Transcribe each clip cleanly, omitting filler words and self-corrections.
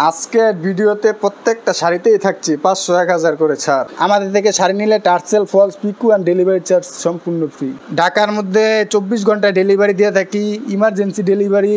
আজকের ভিডিওতে প্রত্যেকটা শাড়িতেই থাকছে 500-1000 করে ছাড়। আমাদের থেকে শাড়ি নিলে tassel, falls pico and delivery charge সম্পূর্ণ ফ্রি। ঢাকার মধ্যে 24 ঘন্টা ডেলিভারি দিয়ে থাকি, ইমার্জেন্সি ডেলিভারি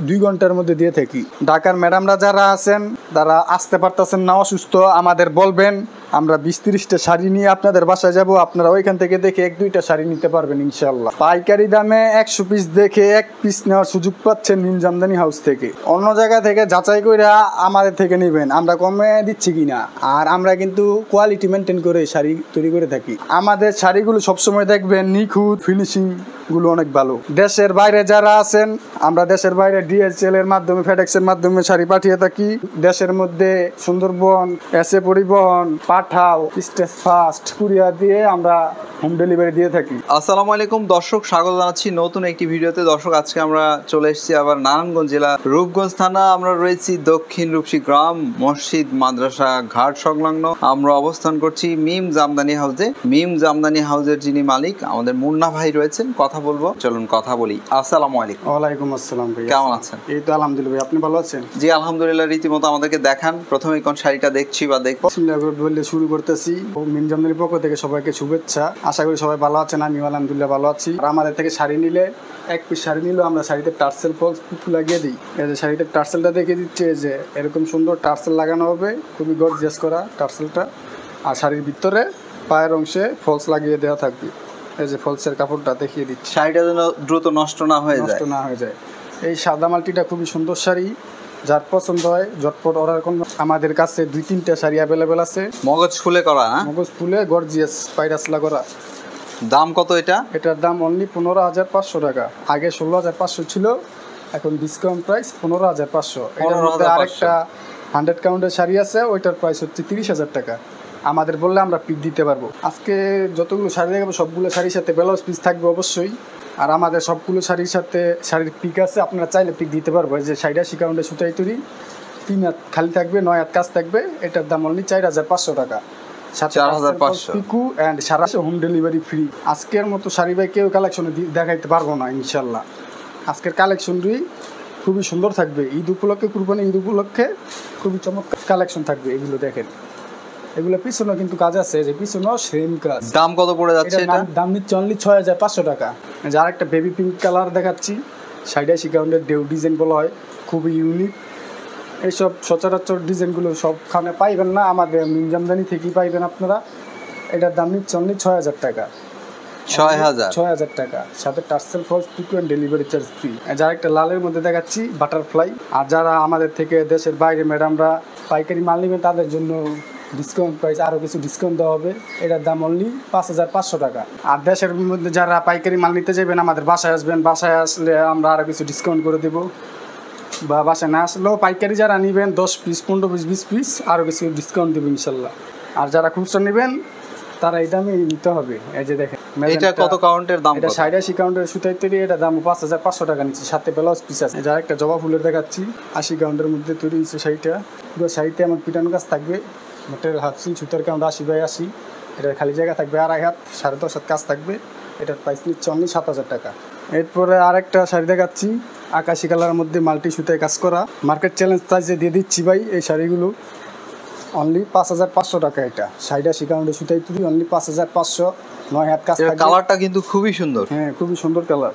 2 ঘন্টার মধ্যে দিয়ে থাকি। ঢাকার ম্যাডামরা যারা আছেন তারা আসতে পারতেছেন না, অসুস্থ, আমাদের বলবেন, আমরা 20-30টা শাড়ি নিয়ে আপনাদের বাসায় যাব, আপনারা ওইখান থেকে দেখে 1-2টা শাড়ি নিতে পারবেন ইনশাল্লাহ। পাইকারি দামে 100 পিস দেখে 1 পিস নেওয়ার সুযোগ পাচ্ছেন মিম জামদানি হাউস থেকে। অন্য জায়গা থেকে যাচাই করে আমাদের থেকে নেবেন, আমরা কমে দিচ্ছি কিনা। আর আমরা কিন্তু কোয়ালিটি মেনটেন করে শাড়ি তৈরি করে থাকি। আমাদের শাড়িগুলো সবসময় দেখবেন নিখুঁত, ফিনিশিং গুলো অনেক ভালো। দেশের বাইরে যারা আছেন, আমরা দেশের বাইরে DHL এর মাধ্যমে, ফেডেক্সের মাধ্যমে শাড়ি পাঠিয়ে থাকি। দেশের মধ্যে সুন্দরবন, এসএ পরিবহন, পাঠাও, স্টেজ ফাস্ট, কুরিয়ার দিয়ে আমরা হোম ডেলিভারি দিয়ে থাকি। আসসালামু আলাইকুম দর্শক, স্বাগত জানাচ্ছি নতুন একটি ভিডিওতে। দর্শক, আজকে আমরা চলে এসেছি আবার নারায়ণগঞ্জ জেলা রূপগঞ্জ থানা। আমরা রয়েছি দক্ষিণ রূপসী গ্রাম, মসজিদ, মাদ্রাসা, ঘাট সংলগ্ন। আমরা অবস্থান করছি মিম জামদানি হাউসে। মিম জামদানি হাউসের যিনি মালিক আমাদের মুন্না ভাই রয়েছেন, কথা বলবো, চলুন কথা বলি। আসসালামু আলাইকুম। ওয়ালাইকুম আসসালাম ভাই, কেমন আছেন? এই তো আলহামদুলিল্লাহ, আপনি ভালো আছেন? জি আলহামদুলিল্লাহ। রীতিমতো আমাদেরকে দেখান, প্রথমে কোন শাড়িটা দেখছি বা দেখবো। বিসমিল্লাহ বলে শুরু করতেছি। মিম জামদানির পক্ষ থেকে সবাইকে শুভেচ্ছা। আশা করি সবাই ভালো আছেন, আমি আলহামদুলিল্লাহ ভালো আছি। আর আমাদের থেকে শাড়ি নিলে, 1 পিস শাড়ি নিলেও আমরা শাড়িতে টার্সেল, ফলস পিকু লাগিয়ে দিই। এই যে শাড়িতে টার্সেলটা দেখিয়ে দিচ্ছে, যে এরকম সুন্দর টার্সেল লাগানো হবে, খুবই গর্জিয়াস করা টার্সেলটা। আর শাড়ির ভিতরে পায়ের অংশে ফলস লাগিয়ে দেওয়া থাকবে। এই যে ফলসের কাপড়টা দেখিয়ে দিচ্ছি, শাড়িটা যেন দ্রুত নষ্ট না হয়ে যায়। এই সাদা মালটিটা খুবই সুন্দর শাড়ি, যার পছন্দ হয় ঝটপট অর্ডার করুন। আমাদের কাছে 2-3টা শাড়ি অ্যাভেলেবেল আছে, মগজ ফুলে করা। মগজ ফুলে গর্জিয়াস পাইরাসলা করা। দাম কত এটা? এটার দাম অনলি 15,500 টাকা। আগে 16,500 ছিল, এখন ডিসকাউন্ট প্রাইস 15,500। এটার মধ্যে আরেকটা 100 কাউন্টের শাড়ি আছে, ওইটার প্রাইস হচ্ছে 30,000 টাকা। আমাদের বললে আমরা পিক দিতে পারবো। আজকে যতগুলো শাড়ি দেখাবো সবগুলো শাড়ির সাথে ব্লাউজ পিস থাকবে অবশ্যই। আর আমাদের সবগুলো শাড়ির সাথে শাড়ির পিক আছে, আপনারা চাইলে পিক দিতে পারবো। যে শাড়িটা 80 কাউন্টের সুতাই তৈরি, 3 হাত খালি থাকবে, 9 হাত কাজ থাকবে। এটার দাম অনলি 4,500 টাকা। 4,500 পিকু অ্যান্ড সারা হোম ডেলিভারি ফ্রি। আজকের মতো শাড়ি ভাই কেউ কালেকশনে দেখাইতে পারবো না ইনশাল্লাহ। আজকের কালেকশনটি খুবই সুন্দর থাকবে। ঈদ উপলক্ষে, কুরবানি ঈদ উপলক্ষে খুবই চমৎকার কালেকশন থাকবে। এগুলো দেখেন, এগুলো পিছনে কিন্তু কাজ আছে, যে পিছনেও সেম কাজ। দাম কত পড়ে যাচ্ছে এটা? দাম নিচ্ছে অনলি 6,500 টাকা। যার একটা বেবি পিঙ্ক কালার দেখাচ্ছি, 80 কাউন্টের ডেউ ডিজাইন বলা হয়, খুবই ইউনিক। এইসব সচরাচর ডিজাইনগুলো সবখানে পাইবেন না, আমাদের মিম জামদানি থেকেই পাইবেন আপনারা। এটার দাম নিচ্ছে অনলি 6,000 টাকা। 6,000 টাকা, সাথে tassel, falls pico and delivery charge free. যার একটা লালের মধ্যে দেখাচ্ছি বাটারফ্লাই। আর যারা আমাদের থেকে দেশের বাইরে ম্যাডামরা পাইকারি মাল নেবেন, তাদের জন্য ডিসকাউন্ট প্রাইস, আরও কিছু ডিসকাউন্ট দেওয়া হবে। এটার দাম অনলি 5,500 টাকা। আর দেশের মধ্যে যারা পাইকারি মাল নিতে যাবেন, আমাদের বাসায় আসবেন, বাসায় আসলে আমরা আরও কিছু ডিসকাউন্ট করে দেবো। বা বাসায় না আসলেও পাইকারি যারা নেবেন 10 পিস, 15 পিস, 20 পিস, আরও কিছু ডিসকাউন্ট দেবো ইনশাল্লাহ। আর যারা খুচরা নেবেন তারা এই দামে নিতে হবে। এই যে দেখেন, এটা কত কাউন্টের দাম? এটা 80 কাউন্টের সুতাই তৈরি, এটা দাম 5,500 টাকা নিচ্ছে, সাথে ব্লাউজ পিস আছে। যার একটা জবা ফুলের দেখাচ্ছি, 80 কাউন্টের মধ্যে তৈরি হয়েছে শাড়িটা। পুরো শাড়িতে আমার পিটানো কাজ থাকবে, মেটেরিয়াল হাফসিল, সুতার কাউন্ট 80/80। এটার খালি জায়গা থাকবে 2.5 হাত, 10.5 হাত কাজ থাকবে। এটার প্রাইস নিচ্ছে অনলি 7,000 টাকা। এরপরে আরেকটা শাড়ি দেখাচ্ছি, আকাশি কালারের মধ্যে মাল্টি সুতায় কাজ করা। মার্কেট চ্যালেঞ্জ প্রাইসে দিয়ে দিচ্ছি ভাই এই শাড়িগুলো অনলি 5,500 টাকা। এটা 80 কাউন্টের সুতাই তৈরি, অনলি 5,500, 9 হাত কাজ থাকবে। কালারটা কিন্তু খুবই সুন্দর। হ্যাঁ, খুবই সুন্দর কালার।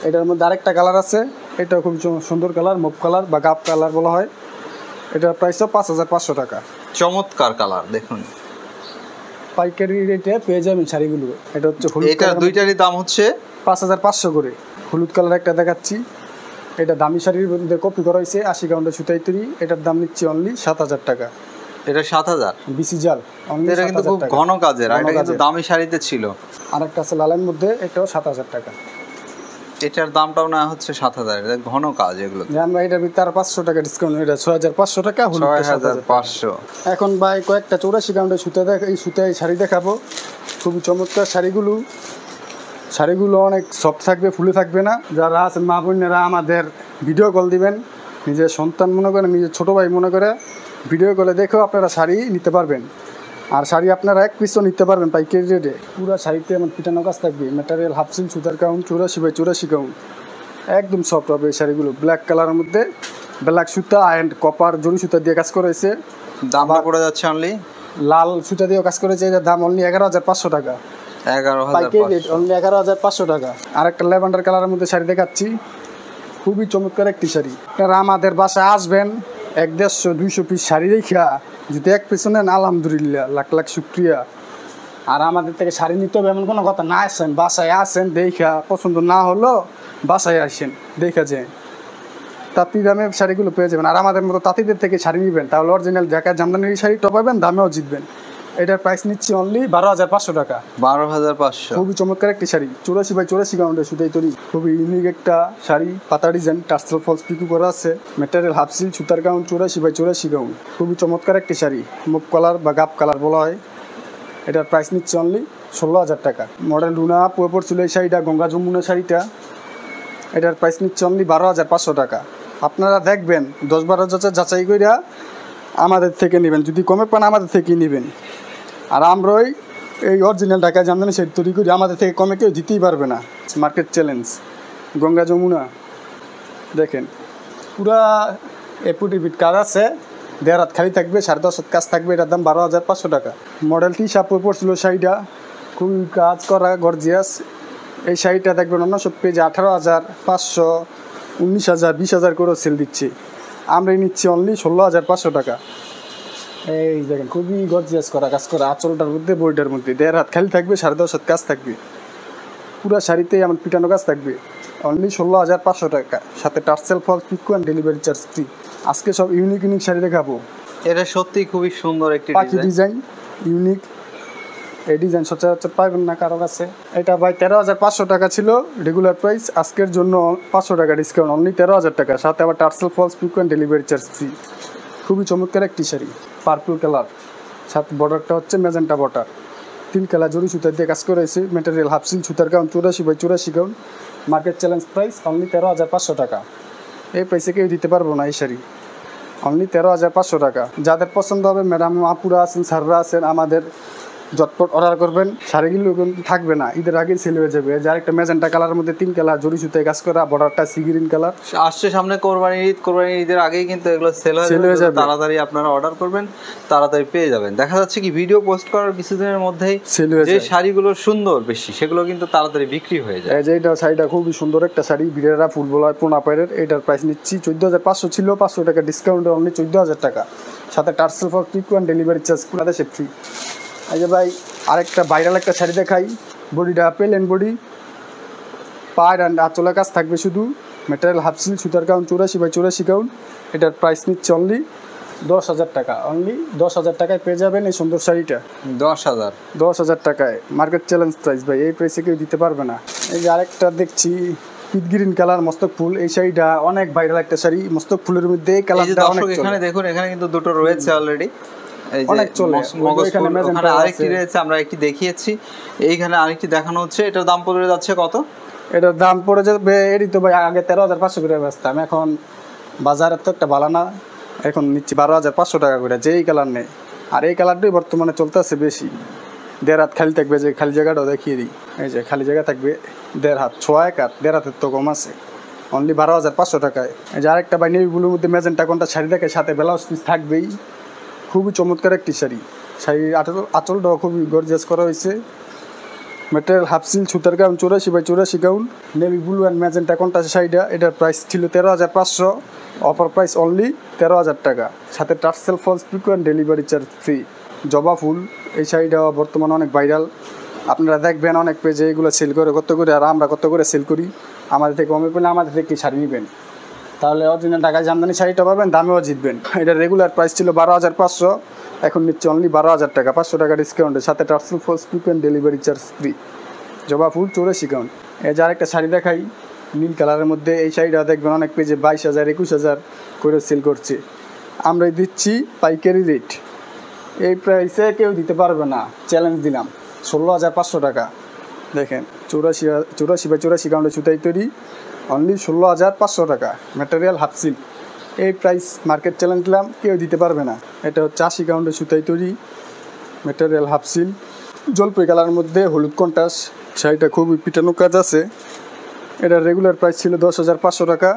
এটার মধ্যে আরেকটা কালার আছে, এটাও খুব সুন্দর কালার, মুভ কালার বা গাপ কালার বলা হয়। এটার প্রাইসও 5,500 টাকা। চমৎকার কালার, দেখুন। পাইকারি রেটে পেয়ে যাবেন শাড়িগুলো। এটা হচ্ছে হলুদ, এটা দুইটারই দাম হচ্ছে 5,500 করে। হলুদ কালার একটা দেখাচ্ছি, এটা দামি শাড়ির মধ্যে কপি করা হয়েছে, 80 কাউন্টের সুতাই তৈরি। এটার দাম নিচ্ছে অনলি 7,000 টাকা। এটা 7,000 বিসি জাল, এটা কিন্তু খুব ঘন কাজের, আর এটা কিন্তু দামি শাড়িতে ছিল। আরেকটা আছে লালের মধ্যে, এটাও 7,000 টাকা। এটার দামটাও না হচ্ছে 7,000, এটা ঘন কাজ। এগুলো আমরা এটার ভিতরে আর 500 টাকা ডিসকাউন্ট, এটা 6,500 টাকা, 6,500। এখন ভাই কয়েকটা 84 কাউন্টের সুতা এই সুতায় শাড়ি দেখাবো, খুবই চমৎকার শাড়িগুলো। শাড়িগুলো অনেক সফট থাকবে, ফুলে থাকবে না। যারা আছেন মা বোনেরা, আমাদের ভিডিও কল দিবেন, নিজের সন্তান মনে করে, নিজের ছোটো ভাই মনে করে ভিডিও কলে দেখেও আপনারা শাড়ি নিতে পারবেন। আর শাড়ি আপনারা 1 পিসও নিতে পারবেন পাইকারি রেটে। পুরো শাড়িতে আমার পিটানো কাজ থাকবে, ম্যাটেরিয়াল হাফসিল, সুতার কাউন্ট 84/84 কাউন্ট, একদম সফট হবে এই শাড়িগুলো। ব্ল্যাক কালারের মধ্যে ব্ল্যাক সুতা অ্যান্ড কপার জরি সুতা দিয়ে কাজ করেছে। দামটা পড়ে যাচ্ছে অনলি লাল সুতা দিয়েও কাজ করেছে, এটার দাম অনলি 11,500 টাকা। 11,500 অনলি 11,500 টাকা। আর একটা ল্যাভেন্ডার কালারের মধ্যে শাড়ি দেখাচ্ছি, খুবই চমৎকার একটি শাড়ি। আপনারা আমাদের বাসায় আসবেন, 150-200 পিস শাড়ি দেখা যদি এক পিস নেন আলহামদুলিল্লাহ, লাখ লাখ শুক্রিয়া। আর আমাদের থেকে শাড়ি নিতে হবে এমন কোনো কথা না, আসেন বাসায় আসেন, দেখা পছন্দ না হলো বাসায় আসেন, দেখা যায় তাঁতি দামে শাড়িগুলো পেয়ে যাবেন। আর আমাদের মতো তাঁতিদের থেকে শাড়ি নেবেন তাহলে অরিজিনাল ঢাকায় জামদানির শাড়িটা পাবেন, দামেও জিতবেন। এটার প্রাইস নিচ্ছি অনলি 12,500 টাকা। 12,500। খুবই চমৎকার একটি শাড়ি, 84x84 কাউন্টের সুতাই তৈরি, খুবই ইউনিক একটা শাড়ি। পাতা ডিজাইন, টার্সেল ফলস পিকু করা আছে, ম্যাটেরিয়াল হাফ সিল্ক সুতার গাউন, 84x84 গাউন। খুবই চমৎকার একটি শাড়ি, মুভ কালার বা গাপ কালার বলা হয়। এটার প্রাইস নিচ্ছে অনলি 16,000 টাকা। মডেল লুনা পুরোপুর ছিল এই শাড়িটা, গঙ্গা যমুনা শাড়িটা। এটার প্রাইস নিচ্ছে অনলি 12,500 টাকা। আপনারা দেখবেন 10-12 যাচাই কইরা আমাদের থেকে নেবেন, যদি কমে পান আমাদের থেকেই নেবেন। আর আমরাই এই অরিজিনাল ঢাকায় জামদানি শাড়ি তৈরি করি, আমাদের থেকে কমে কেউ দিতেই পারবে না। মার্কেট চ্যালেঞ্জ, গঙ্গা যমুনা দেখেন পুরা এপুটিপিট কাজ আছে, 1.5 হাত খালি থাকবে, 10.5 হাত কাজ থাকবে। এটার দাম 12,500 টাকা। মডেলটি সাপুর পড়ছিল শাড়িটা, খুবই কাজ করা গর্জিয়াস। এই শাড়িটা দেখবেন অন্য সব পেজে 18,500, 19,000, 20,000 করেও সেল দিচ্ছে, আমরা নিচ্ছি অনলি 16,500 টাকা। এই দেখেন খুবই গর্জিয়াস করা কাজ করা, আঁচলটার মধ্যে বইটার মধ্যে 1.5 হাত খালি থাকবে, 10.5 হাত কাজ থাকবে, পুরো শাড়িতে আমার পিটানো কাজ থাকবে। অনলি 16,500 টাকা, সাথে tassel falls pico and delivery charge free. আজকে সব ইউনিক ইউনিক শাড়ি দেখাবো। এটা সত্যি খুবই সুন্দর একটি পাখি ডিজাইন, ইউনিক। এই ডিজাইন সচরাচর পাইবেন না কারো কাছে। এটা ভাই 13,500 টাকা ছিল রেগুলার প্রাইস, আজকের জন্য 500 টাকা ডিসকাউন্ট, অনলি 13,000 টাকা, সাথে আবার tassel falls pico and delivery charge free. খুবই চমৎকার একটি শাড়ি, পার্পল কালার, সাথে বর্ডারটা হচ্ছে ম্যাজেন্টা বর্ডার, 3 কালার জরি সুতার দিয়ে কাজ করেছে, ম্যাটেরিয়াল হাফ সিল্ক সুতার gown, 84x84 gown. Market challenge price only 13,500 টাকা। এই প্রাইসে কেউ দিতে পারবো না এই শাড়ি, অনলি 13,500 টাকা। যাদের পছন্দ হবে ম্যাডাম আপুরা আছেন, স্যাররা আছেন, আমাদের ঝটপট অর্ডার করবেন। শাড়িগুলো কিন্তু থাকবে না, ঈদের আগেই সেল হয়ে যাবে। যার একটা ম্যাজেন্টা কালারের মধ্যে 3 কালার জরি সুতায় কাজ করা, বর্ডারটা সি গ্রিন কালার। আসছে সামনে কোরবানির ঈদের আগেই কিন্তু এগুলো সেল হয়ে যাবে, তাড়াতাড়ি আপনারা অর্ডার করবেন, তাড়াতাড়ি পেয়ে যাবেন। দেখা যাচ্ছে কি ভিডিও পোস্ট করার কিছুদিনের মধ্যেই যে শাড়িগুলো সুন্দর বেশি সেগুলো কিন্তু তাড়াতাড়ি বিক্রি হয়ে যায়। এইটা শাড়িটা খুবই সুন্দর একটা শাড়ি, বিরেরা ফুল বলা হয়, পোনা পায়ের। এটার প্রাইস নিচ্ছি 14,500 ছিল, 500 টাকা ডিসকাউন্টে অনলি 14,000 টাকা, সাথে tassel for Piku and delivery charge পুরো দেশে ফ্রি। এই যে ভাই আরেকটা ভাইরাল একটা শাড়ি দেখাই, বডিটা প্লেন বডি, পায়ের অ্যান্ড আঁচলের কাজ থাকবে শুধু, ম্যাটেরিয়াল হাফ সিল্ক সুতার গাউন, 84x84 গাউন। এটার প্রাইস নিচ্ছে অনলি 10,000 টাকা, অনলি 10,000 টাকায় পেয়ে যাবেন এই সুন্দর শাড়িটা। 10,000 টাকায়, মার্কেট চ্যালেঞ্জ প্রাইস ভাই, এই প্রাইসে কেউ দিতে পারবে না। এই যে আরেকটা দেখছি পিট গ্রিন কালার, মস্তক ফুল, এই শাড়িটা অনেক ভাইরাল একটা শাড়ি, মস্তক ফুলের মধ্যে এই কালারটা অনেক চলে। এখানে দেখুন, এখানে কিন্তু দুটো রয়েছে অলরেডি, অনেক চলে। ওখানে আরেকটি রয়েছে, আমরা একটি দেখিয়েছি, এইখানে আরেকটি দেখানো হচ্ছে। এটার দাম পড়ে যাচ্ছে কত? এটার দাম পড়ে যাবে, এটি তো ভাই আগে 13,500 করে বেচতাম, এখন বাজারের তো একটা ভালো না, এখন নিচ্ছি 12,500 টাকা করে, যে এই কালার নেই। আর এই কালারটাই বর্তমানে চলতেছে বেশি, 1.5 হাত খালি থাকবে, যে খালি জায়গাটাও দেখিয়ে দিই। এই যে খালি জায়গা থাকবে 1.5 হাত, 6 এক হাত, 1.5 হাতের তো কম আছে, অনলি 12,500 টাকায়। এই যে আরেকটা ভাই নেভি ব্লুর মধ্যে ম্যাজেন্টা কোনটা শাড়ি দেখে, সাথে ব্লাউজ পিস থাকবেই। খুবই চমৎকার একটি শাড়ি, শাড়ির আঁচলটাও খুবই গর্জিয়াস করা হয়েছে, ম্যাটেরিয়াল হাফ সিল্ক সুতার gown, 84x84 gown, navy blue and magenta কোনটা শাড়িটা। এটার প্রাইস ছিল 13,500, অফার প্রাইস অনলি 13,000 টাকা, সাথে tassel falls pico and delivery charge free. জবা ফুল, এই শাড়িটা বর্তমানে অনেক ভাইরাল, আপনারা দেখবেন অনেক পেজে এগুলো সেল করে কত করে, আর আমরা কত করে সেল করি। আমাদের থেকে কমে পেলে আমাদের থেকে শাড়ি নেবেন, তাহলে অরিজিনাল ঢাকায় জামদানি শাড়িটা পাবেন, দামেও জিতবেন। এটা রেগুলার প্রাইস ছিল 12,500, এখন নিচ্ছে অনলি 12,000 টাকা, 500 টাকা ডিসকাউন্টের সাথে tassel falls pico and delivery charge free. জবা ফুল 84 গাউন। এই যে আরেকটা শাড়ি দেখাই নীল কালারের মধ্যে, এই শাড়িটা দেখবেন অনেক পেজে 22,000, 21,000 করে সেল করছে, আমরাই দিচ্ছি পাইকারি রেট, এই প্রাইসে কেউ দিতে পারবে না, চ্যালেঞ্জ দিলাম, 16,500 টাকা। দেখেন 84x84 গাউনের সুতাই তৈরি, অনলি 16,500 টাকা, ম্যাটেরিয়াল হাফ সিল্ক, এই প্রাইস মার্কেট চ্যালেঞ্জ দিলাম, কেউ দিতে পারবে না। এটা হচ্ছে 80 গাউনের সুতাই তৈরি, ম্যাটেরিয়াল হাফ সিল্ক, জলপাই কালারের মধ্যে হলুদ কন্ট্রাস্ট, শাড়িটা খুবই পিটানো কাজ আছে। এটার রেগুলার প্রাইস ছিল 10,500 টাকা,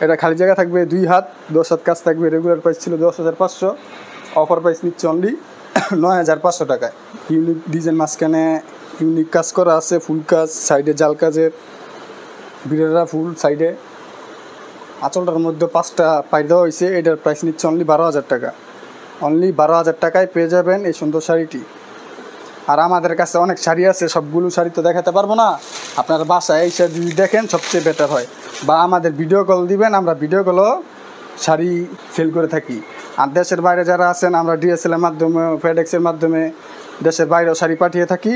এটা খালি জায়গা থাকবে 2 হাত, 10 হাত কাজ থাকবে। রেগুলার প্রাইস ছিল 10,500, অফার প্রাইস নিচ্ছে অনলি 9,500 টাকায়। ইউনিক ডিজাইন, মাঝখানে ইউনিক কাজ করা আছে, ফুল কাজ, সাইডে জাল কাজের বিড়ারা ফুল সাইডে। আঁচলটার মধ্যে 5টা পাই দেওয়া হয়েছে। এটার প্রাইস নিচ্ছে অনলি 12,000 টাকা। অনলি 12,000 টাকায় পেয়ে যাবেন এই সুন্দর শাড়িটি। আর আমাদের কাছে অনেক শাড়ি আছে, সবগুলো শাড়ি তো দেখাতে পারবো না। আপনার বাসায় এই শাড়ি যদি দেখেন সবচেয়ে বেটার হয়, বা আমাদের ভিডিও কল দিবেন, আমরা ভিডিও কলও শাড়ি সেল করে থাকি। আর দেশের বাইরে যারা আছেন, আমরা ডিএসএলের মাধ্যমে, ফেডেক্সের মাধ্যমে দেশের বাইরেও শাড়ি পাঠিয়ে থাকি।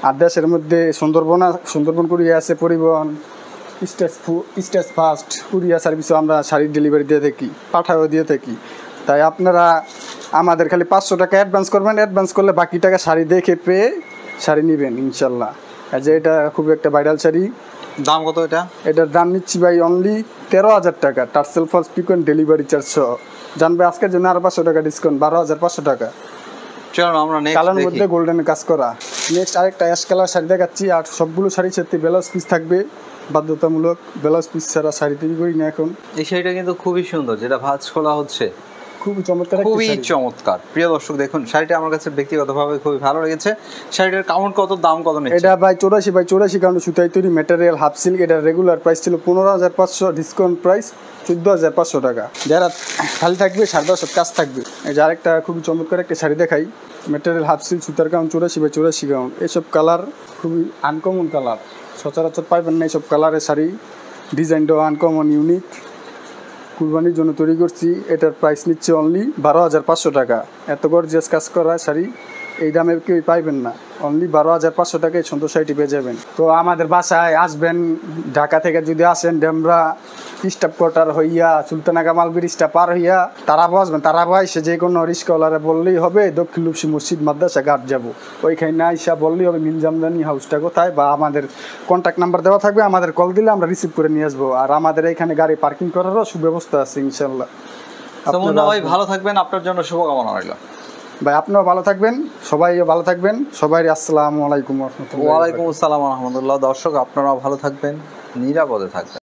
আর দেশের মধ্যে সুন্দরবন কুরিয়ার আছে, পরিবহন, স্টেজ ফার্স্ট কুরিয়ার সার্ভিসও আমরা শাড়ির ডেলিভারি দিয়ে থাকি, পাঠাও দিয়ে থাকি। তাই আপনারা আমাদের খালি 500 টাকা অ্যাডভান্স করবেন। অ্যাডভান্স করলে বাকি টাকা শাড়ি দেখে পেয়ে শাড়ি নেবেন ইনশাল্লাহ। যে এটা খুব একটা ভাইরাল শাড়ি। দাম কত এটা? এটার দাম নিচ্ছি ভাই অনলি 13,000 টাকা, tassel falls pico and delivery charge সহ। জানবে আজকের জন্য আরো 500 টাকা ডিসকাউন্ট, 12,500 টাকা। চলো আমরা নেক্সট কালার মধ্যে গোল্ডেনে কাজ করা। নেক্সট আরেকটা অ্যাশ কালার শাড়ি দেখাচ্ছি। আর সবগুলো শাড়ির সাথে ব্লাউজ পিস থাকবে, বাধ্যতামূলক। ব্লাউজ পিস ছাড়া শাড়ি তৈরি করি না এখন। এই শাড়িটা কিন্তু খুবই সুন্দর, যেটা ভাঁজ খোলা হচ্ছে, খুবই চমৎকার, খুবই চমৎকার। প্রিয় দর্শক দেখুন, শাড়িটা আমার কাছে ব্যক্তিগতভাবে খুবই ভালো লেগেছে। শাড়িটার কাউন্ট কত, দাম কত নিচ্ছে? এটা ভাই 84 কাউন্ট সুতায় তৈরি, ম্যাটেরিয়াল হাফ সিল্ক। এটার রেগুলার প্রাইস ছিল 15,500, ডিসকাউন্ট প্রাইস 14,500 টাকা। যারা খালি থাকবে 10.5 কাজ থাকবে। এই যে আরেকটা খুবই চমৎকার একটা শাড়ি দেখাই, ম্যাটেরিয়াল হাফ সিল্ক, সুতার কাউন্ট 84 কাউন্ট। এইসব কালার খুবই আনকমন কালার, সচরাচর পাইবেন না এইসব কালারের শাড়ি। ডিজাইনটাও আনকমন, ইউনিক, কুরবানির জন্য তৈরি করছি। এটার প্রাইস নিচ্ছে অনলি 12,500 টাকা। এত গর্জিয়াস কাজ করা শাড়ি এই দামে কেউ পাইবেন না। অনলি 12,500 টাকায় সুন্দর শাড়িটি পেয়ে যাবেন। তো আমাদের বাসায় আসবেন, ঢাকা থেকে যদি আসেন, ডেমরা স্টাফ কোয়ার্টার হইয়া সুলতানা কামাল ব্রিজটা পার হইয়া তারাবা আসবেন। তারাবা এসে যে কোনো রিস্কাওয়ালারে বললেই হবে দক্ষিণ লুপসি মসজিদ মাদ্রাসা ঘাট যাবো, ওইখানে না এসে বললেই হবে মিল জামদানি হাউসটা কোথায়, বা আমাদের কন্ট্যাক্ট নাম্বার দেওয়া থাকবে। আমাদের কল দিলে আমরা রিসিভ করে নিয়ে আসবো। আর আমাদের এখানে গাড়ি পার্কিং করারও সুব্যবস্থা আছে ইনশাল্লাহ। ভাই ভালো থাকবেন, আপনার জন্য শুভকামনা রইল। ভাই আপনিও ভালো থাকবেন, সবাইও ভালো থাকবেন। সবাই আসসালামু আলাইকুম ওয়া রাহমাতুল্লাহ। ওয়ালাইকুম আসসালাম ওয়া রাহমাতুল্লাহ। দর্শক আপনারাও ভালো থাকবেন, নিরাপদে থাকবেন।